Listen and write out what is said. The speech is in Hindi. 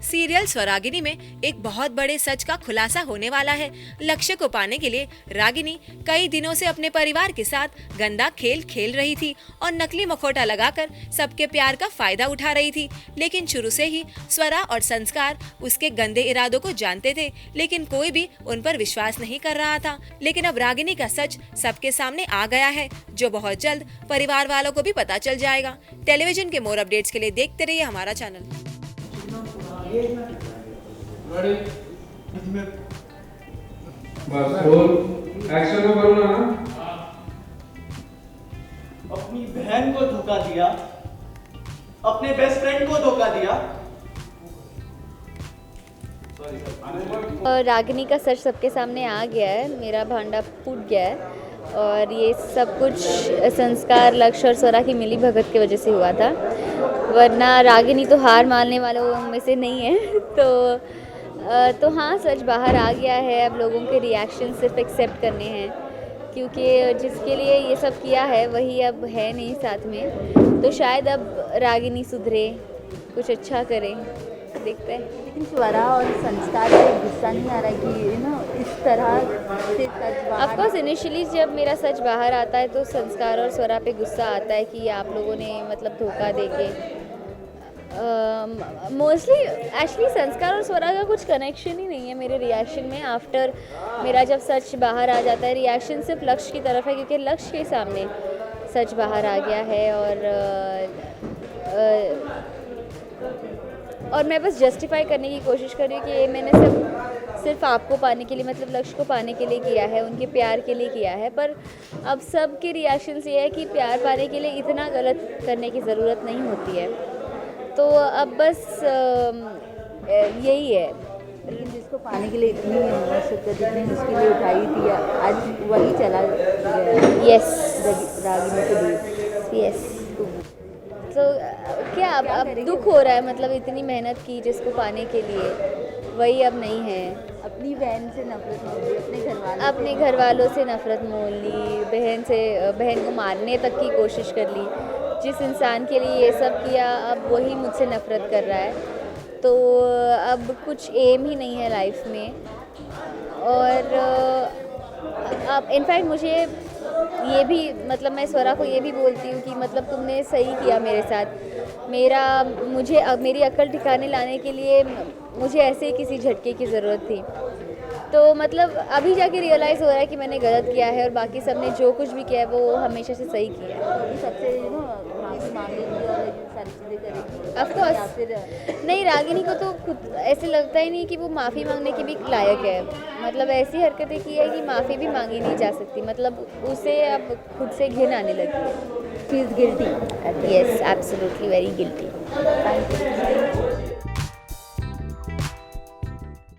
सीरियल स्वरागिनी में एक बहुत बड़े सच का खुलासा होने वाला है। लक्ष्य को पाने के लिए रागिनी कई दिनों से अपने परिवार के साथ गंदा खेल खेल रही थी और नकली मखौटा लगाकर सबके प्यार का फायदा उठा रही थी। लेकिन शुरू से ही स्वरा और संस्कार उसके गंदे इरादों को जानते थे, लेकिन कोई भी उन पर विश्वास नहीं कर रहा था। लेकिन अब रागिनी का सच सबके सामने आ गया है, जो बहुत जल्द परिवार वालों को भी पता चल जाएगा। टेलीविजन के मोर अपडेट्स के लिए देखते रहिए हमारा चैनल। बस रोल एक्शन में करो ना। अपनी बहन को धोखा दिया, अपने बेस्ट फ्रेंड को धोखा दिया। रागिनी का सच सबके सामने आ गया है, मेरा भांडा फूट गया है और ये सब कुछ संस्कार, लक्ष्य और स्वरा की मिली भगत की वजह से हुआ था, वरना रागिनी तो हार मानने वालों में से नहीं है। तो हाँ, सच बाहर आ गया है। अब लोगों के रिएक्शन सिर्फ एक्सेप्ट करने हैं, क्योंकि जिसके लिए ये सब किया है वही अब है नहीं साथ में। तो शायद अब रागिनी सुधरे, कुछ अच्छा करे, देखते हैं। लेकिन स्वरा और संस्कार से गुस्सा नहीं आ रहा है कि इस तरह से सच बाहर। ऑफकोर्स इनिशियली जब मेरा सच बाहर आता है तो संस्कार और स्वरा पे गुस्सा आता है कि आप लोगों ने मतलब धोखा देके। मोस्टली एक्चुअली संस्कार और स्वरा का कुछ कनेक्शन ही नहीं है मेरे रिएक्शन में। आफ्टर मेरा जब सच बाहर आ जाता है, रिएक्शन सिर्फ लक्ष्य की तरफ है, क्योंकि लक्ष्य के सामने सच बाहर आ गया है और मैं बस जस्टिफाई करने की कोशिश कर रही हूँ कि ये मैंने सिर्फ आपको पाने के लिए, मतलब लक्ष्य को पाने के लिए किया है, उनके प्यार के लिए किया है। पर अब सब के रिएक्शन ये है कि प्यार पाने के लिए इतना गलत करने की ज़रूरत नहीं होती है। तो अब बस यही है। लेकिन जिसको पाने के लिए इतनी मशक्कत, इतनी मुश्किलें उठाई थी, आज वही चला गया। यस, रागिनी के लिए। यस। तो क्या अब दुख हो रहा है, मतलब इतनी मेहनत की जिसको पाने के लिए, वही अब नहीं है। अपनी बहन से नफरत मोल ली, अपने घर वालों से नफरत मोल ली, बहन को मारने तक की कोशिश कर ली। जिस इंसान के लिए ये सब किया, अब वही मुझसे नफरत कर रहा है। तो अब कुछ एम ही नहीं है लाइफ में। और अब इनफैक्ट मुझे ये भी, मतलब मैं स्वरा को ये भी बोलती हूँ कि मतलब तुमने सही किया मेरे साथ। मेरी अक्ल ठिकाने लाने के लिए मुझे ऐसे ही किसी झटके की ज़रूरत थी। तो मतलब अभी जाके रियलाइज़ हो रहा है कि मैंने गलत किया है और बाकी सब ने जो कुछ भी किया है वो हमेशा से सही किया है। सबसे माफी मांगेगी और सारी चीज़ें करेगी। ऑफकोर्स नहीं, रागिनी को तो खुद ऐसे लगता ही नहीं कि वो माफ़ी मांगने की भी लायक है। मतलब ऐसी हरकतें की है कि माफ़ी भी मांगी नहीं जा सकती। मतलब उसे अब खुद से घिन आने लगी है। She is guilty. Yes, absolutely very guilty. Thank you.